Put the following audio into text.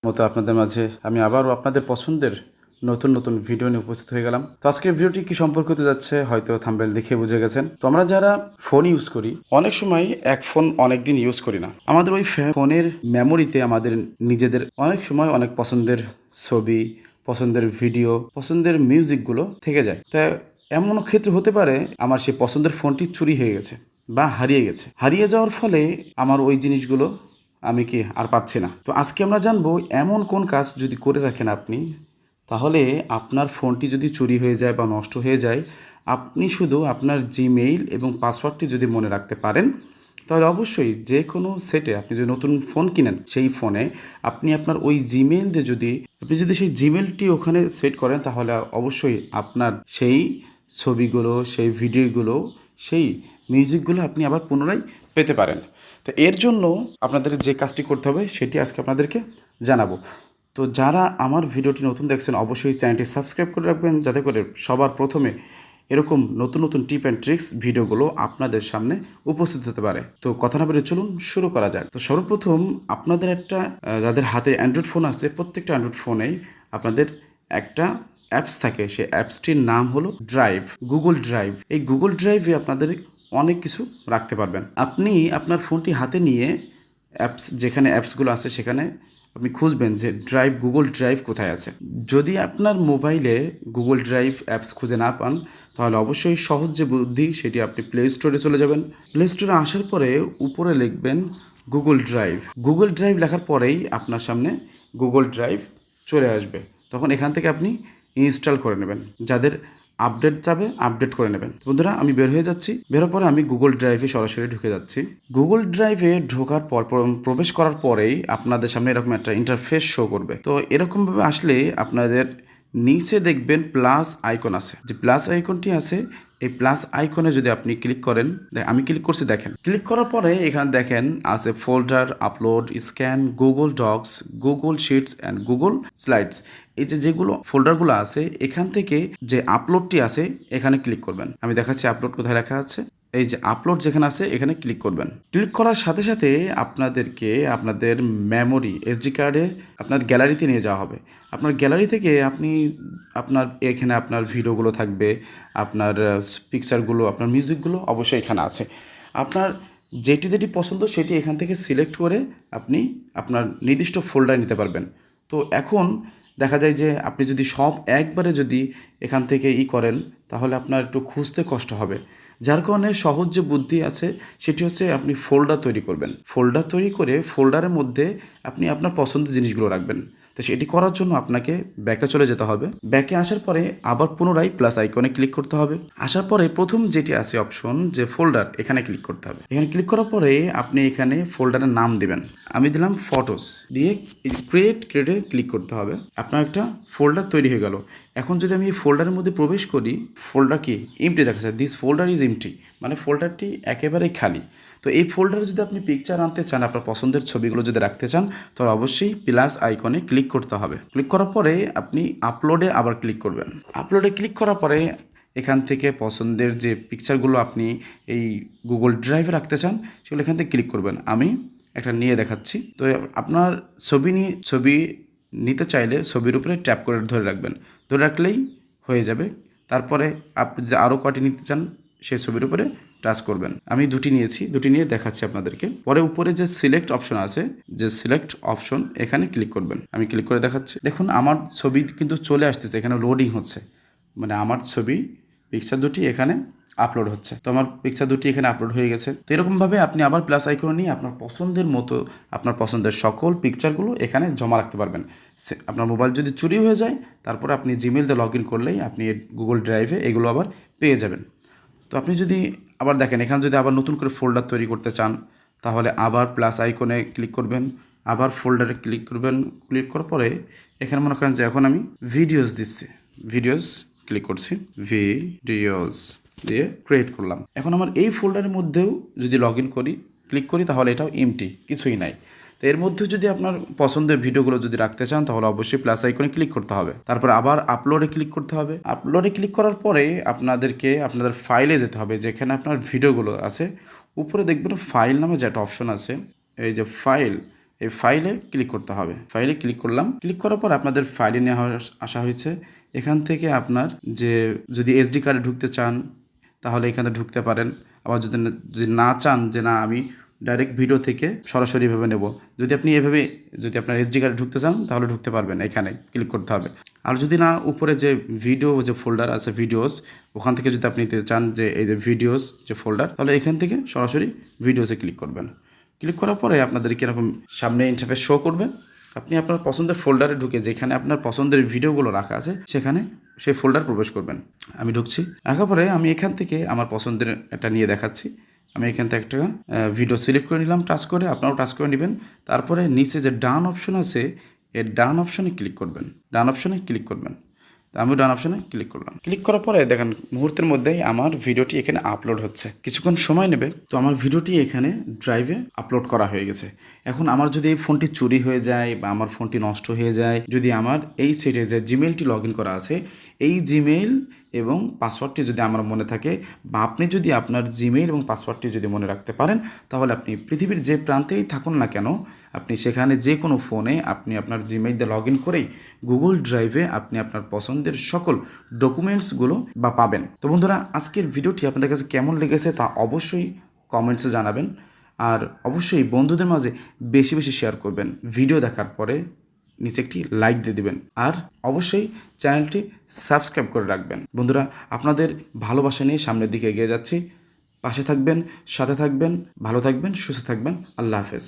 মতো আপনাদের মাঝে আমি আবারও আপনাদের পছন্দের নতুন নতুন ভিডিও নিয়ে উপস্থিত হয়ে গেলাম। তো আজকের ভিডিওটি কি সম্পর্কে হতে যাচ্ছে হয়তো থাম্বনেল দেখে বুঝে গেছেন। তো আমরা যারা ফোন ইউজ করি অনেক সময় এক ফোন অনেক দিন ইউজ করি না। আমাদের ওই ফোনের মেমোরিতে আমাদের নিজেদের অনেক সময় অনেক পছন্দের ছবি, পছন্দের ভিডিও, পছন্দের মিউজিকগুলো থেকে যায়। তা এমন ক্ষেত্রে হতে পারে আমার সেই পছন্দের ফোনটি চুরি হয়ে গেছে বা হারিয়ে গেছে। হারিয়ে যাওয়ার ফলে আমার ওই জিনিসগুলো আমি কি আর পাচ্ছি না। তো আজকে আমরা জানবো এমন কোন কাজ যদি করে রাখেন আপনি, তাহলে আপনার ফোনটি যদি চুরি হয়ে যায় বা নষ্ট হয়ে যায়, আপনি শুধু আপনার জিমেইল এবং পাসওয়ার্ডটি যদি মনে রাখতে পারেন, তাহলে অবশ্যই যে কোনো সেটে আপনি যদি নতুন ফোন কিনেন সেই ফোনে আপনি আপনার ওই জিমেইল দিয়ে আপনি যদি সেই জিমেইলটি ওখানে সেট করেন, তাহলে অবশ্যই আপনার সেই ছবিগুলো, সেই ভিডিওগুলো, সেই মিউজিকগুলো আপনি আবার পুনরায় পেতে পারেন। তো এর জন্য আপনাদের যে কাজটি করতে হবে সেটি আজকে আপনাদেরকে জানাবো। তো যারা আমার ভিডিওটি নতুন দেখছেন অবশ্যই চ্যানেলটি সাবস্ক্রাইব করে রাখবেন, যাতে করে সবার প্রথমে এরকম নতুন নতুন টিপ অ্যান্ড ট্রিক্স ভিডিওগুলো আপনাদের সামনে উপস্থিত হতে পারে। তো কথা না বলে চলুন শুরু করা যাক। তো সর্বপ্রথম আপনাদের একটা যাদের হাতে অ্যান্ড্রয়েড ফোন আছে, প্রত্যেকটা অ্যান্ড্রয়েড ফোনেই আপনাদের একটা অ্যাপস থাকে। সেই অ্যাপসটির নাম হলো ড্রাইভ, গুগল ড্রাইভ। এই গুগল ড্রাইভে আপনাদের অনেক কিছু রাখতে পারবেন। আপনি আপনার ফোনটি হাতে নিয়ে যেখানে অ্যাপসগুলো আছে সেখানে আপনি খুঁজবেন যে গুগল ড্রাইভ কোথায় আছে। যদি আপনার মোবাইলে গুগল ড্রাইভ অ্যাপস খুঁজে না পান, তাহলে অবশ্যই সহজ যে বুদ্ধি সেটি আপনি প্লে স্টোরে চলে যাবেন। প্লে স্টোরে আসার পরে উপরে লিখবেন গুগল ড্রাইভ। গুগল ড্রাইভ লেখার পরেই আপনার সামনে গুগল ড্রাইভ চলে আসবে। তখন এখান থেকে আপনি ইনস্টল করে নেবেন। যাদের আপডেট যাবে আপডেট করে নেবেন। বন্ধুরা, আমি বের হয়ে যাচ্ছি। বেরোর পরে আমি গুগল ড্রাইভে সরাসরি ঢুকে যাচ্ছি। গুগল ড্রাইভে ঢোকার পর প্রবেশ করার পরেই আপনাদের সামনে এরকম একটা ইন্টারফেস শো করবে। তো এরকমভাবে আসলে আপনাদের নিচে দেখবেন প্লাস আইকন আছে। যে প্লাস আইকনটি আছে, এই প্লাস আইকনে যদি আপনি ক্লিক করেন, আমি ক্লিক করছি, দেখেন ক্লিক করার পরে এখানে দেখেন আছে folder, upload, scan, Google Docs, Google Sheets and Google Slides. এই যেগুলো ফোল্ডারগুলো আছে, এখান থেকে যে আপলোডটি আছে এখানে ক্লিক করবেন। আমি দেখাচ্ছি আপলোড কোথায় লেখা আছে। এই যে আপলোড যেখানে আছে এখানে ক্লিক করবেন। ক্লিক করার সাথে সাথে আপনাদেরকে আপনাদের মেমোরি এসডি কার্ডে আপনার গ্যালারিতে নিয়ে যাওয়া হবে। আপনার গ্যালারি থেকে এখানে আপনার ভিডিওগুলো থাকবে, আপনার পিকচারগুলো, আপনার মিউজিকগুলো অবশ্যই এখানে আছে। আপনার যেটি যেটি পছন্দ সেটি এখান থেকে সিলেক্ট করে আপনি আপনার নির্দিষ্ট ফোল্ডার নিতে পারবেন। তো এখন দেখা যায় যে আপনি যদি সব একবারে যদি এখান থেকে করেন, তাহলে আপনার একটু খুঁজতে কষ্ট হবে। যার কারণে সহজ যে বুদ্ধি আছে সেটি হচ্ছে আপনি ফোল্ডার তৈরি করবেন। ফোল্ডার তৈরি করে ফোল্ডারের মধ্যে আপনি আপনার পছন্দের জিনিসগুলো রাখবেন। তো সেটি করার জন্য আপনাকে ব্যাকে চলে যেতে হবে। ব্যাকে আসার পরে আবার পুনরায় প্লাস আইকনে ক্লিক করতে হবে। আসার পরে প্রথম যেটি আছে অপশন, যে ফোল্ডার, এখানে ক্লিক করতে হবে। এখানে ক্লিক করার পরে আপনি এখানে ফোল্ডারের নাম দিবেন। আমি দিলাম ফটোস, দিয়ে ক্রিয়েটে ক্লিক করতে হবে। আপনার একটা ফোল্ডার তৈরি হয়ে গেল। এখন যদি আমি এই ফোল্ডারের মধ্যে প্রবেশ করি, ফোল্ডার কি এমটি দেখাচ্ছে, দিস ফোল্ডার ইজ এমটি, মানে ফোল্ডারটি একেবারেই খালি। তো এই ফোল্ডারে যদি আপনি পিকচার আনতে চান, আপনার পছন্দের ছবিগুলো যদি রাখতে চান, তাহলে অবশ্যই প্লাস আইকনে ক্লিক করতে হবে। ক্লিক করার পরে আপনি আপলোডে আবার ক্লিক করবেন। আপলোডে ক্লিক করার পরে এখান থেকে পছন্দের যে পিকচারগুলো আপনি এই গুগল ড্রাইভে রাখতে চান সেগুলো এখান থেকে ক্লিক করবেন। আমি একটা নিয়ে দেখাচ্ছি। তো আপনার ছবি নিতে চাইলে ছবির উপরে ট্যাপ করে ধরে রাখবেন। ধরে রাখলেই হয়ে যাবে। তারপরে আপনি যদি আরও কয়টি নিতে চান সেই ছবির উপরে টাচ করবেন। আমি দুটি নিয়েছি, দুটি নিয়ে দেখাচ্ছি আপনাদেরকে। পরে উপরে যে সিলেক্ট অপশন আছে, যে সিলেক্ট অপশন, এখানে ক্লিক করবেন। আমি ক্লিক করে দেখাচ্ছি। দেখুন আমার ছবি কিন্তু চলে আসতেছে, এখানে লোডিং হচ্ছে, মানে আমার পিকচার দুটি এখানে আপলোড হচ্ছে। তো আমার পিকচার দুটি এখানে আপলোড হয়ে গেছে। তো এরকমভাবে আপনি আবার প্লাস আইকন নিয়ে আপনার পছন্দের মতো আপনার পছন্দের সকল পিকচারগুলো এখানে জমা রাখতে পারবেন। আপনার মোবাইল যদি চুরি হয়ে যায়, তারপর আপনি জিমেল দিয়ে লগ ইন করলেই আপনি গুগল ড্রাইভে এগুলো আবার পেয়ে যাবেন। তো আপনি যদি আবার দেখেন, এখানে যদি আবার নতুন করে ফোল্ডার তৈরি করতে চান, তাহলে আবার প্লাস আইকনে ক্লিক করবেন, আবার ফোল্ডারে ক্লিক করবেন। ক্লিক করার পরে এখানে মনে করেন যে এখন আমি ভিডিওস দিচ্ছি, ভিডিওস ক্লিক করছি, ভিডিওস দিয়ে ক্রিয়েট করলাম। এখন আমার এই ফোল্ডারের মধ্যেও যদি লগ ইন করি, ক্লিক করি, তাহলে এটাও এমটি, কিছুই নাই। তো এর মধ্যে যদি আপনার পছন্দের ভিডিওগুলো যদি রাখতে চান, তাহলে অবশ্যই প্লাস আইকনে ক্লিক করতে হবে। তারপর আবার আপলোডে ক্লিক করতে হবে। আপলোডে ক্লিক করার পরে আপনাদেরকে আপনাদের ফাইলে যেতে হবে, যেখানে আপনার ভিডিওগুলো আছে। উপরে দেখবেন ফাইল নামে যে একটা অপশন আছে, এই যে ফাইল, এই ফাইলে ক্লিক করতে হবে। ফাইলে ক্লিক করলাম। ক্লিক করার পর আপনাদের ফাইলে নিয়ে আসা হয়েছে। এখান থেকে আপনার যদি এসডি কার্ডে ঢুকতে চান তাহলে এখানে ঢুকতে পারেন। আবার যদি না চান যে না আমি ডাইরেক্ট ভিডিও থেকে সরাসরি এভাবে নেব, যদি আপনার এসডি কার্ডে ঢুকতে চান তাহলে ঢুকতে পারবেন, এখানে ক্লিক করতে হবে। আর যদি না উপরে যে ভিডিও যে ফোল্ডার আছে ভিডিওস, ওখান থেকে যদি আপনি নিতে চান যে এই যে ভিডিওস যে ফোল্ডার, তাহলে এখান থেকে সরাসরি ভিডিওসে ক্লিক করবেন। ক্লিক করার পরে আপনাদের কীরকম সামনে ইন্টারফেস শো করবে। আপনি আপনার পছন্দের ফোল্ডারে ঢুকে যেখানে আপনার পছন্দের ভিডিওগুলো রাখা আছে সেখানে সেই ফোল্ডার প্রবেশ করবেন। আমি ঢুকছি। রাখার পরে আমি এখান থেকে আমার পছন্দের একটা নিয়ে দেখাচ্ছি। আমি এখান থেকে একটা ভিডিও সিলেক্ট করে নিলাম টাচ করে, আপনারাও টাচ করে নেবেন। তারপরে নিচে যে ডান অপশন আছে এই ডান অপশনে ক্লিক করবেন। ডান অপশনে ক্লিক করবেন। আমি ডান অপশনে ক্লিক করলাম। ক্লিক করার পরে দেখেন মুহূর্তের মধ্যেই আমার ভিডিওটি এখানে আপলোড হচ্ছে। কিছুক্ষণ সময় নেবে, তো আমার ভিডিওটি এখানে ড্রাইভে আপলোড করা হয়ে গেছে। এখন আমার যদি এই ফোনটি চুরি হয়ে যায় বা আমার ফোনটি নষ্ট হয়ে যায়, যদি আমার এই সেটে যে জিমেইলটি লগ ইন করা আছে এই জিমেইল এবং পাসওয়ার্ডটি যদি আমার মনে থাকে, বা আপনি যদি আপনার জিমেইল এবং পাসওয়ার্ডটি যদি মনে রাখতে পারেন, তাহলে আপনি পৃথিবীর যে প্রান্তেই থাকুন না কেন আপনি সেখানে যে কোনো ফোনে আপনি আপনার জিমেইল দিয়ে লগ ইন করেই গুগল ড্রাইভে আপনি আপনার পছন্দের সকল ডকুমেন্টসগুলো পাবেন। তো বন্ধুরা, আজকের ভিডিওটি আপনাদের কাছে কেমন লেগেছে তা অবশ্যই কমেন্টসে জানাবেন। আর অবশ্যই বন্ধুদের মাঝে বেশি বেশি শেয়ার করবেন। ভিডিও দেখার পরে নিচে একটি লাইক দিয়ে দিবেন। আর অবশ্যই চ্যানেলটি সাবস্ক্রাইব করে রাখবেন। বন্ধুরা, আপনাদের ভালোবাসা নিয়ে সামনের দিকে এগিয়ে যাচ্ছি। পাশে থাকবেন, সাথে থাকবেন, ভালো থাকবেন, সুস্থ থাকবেন। আল্লাহ হাফেজ।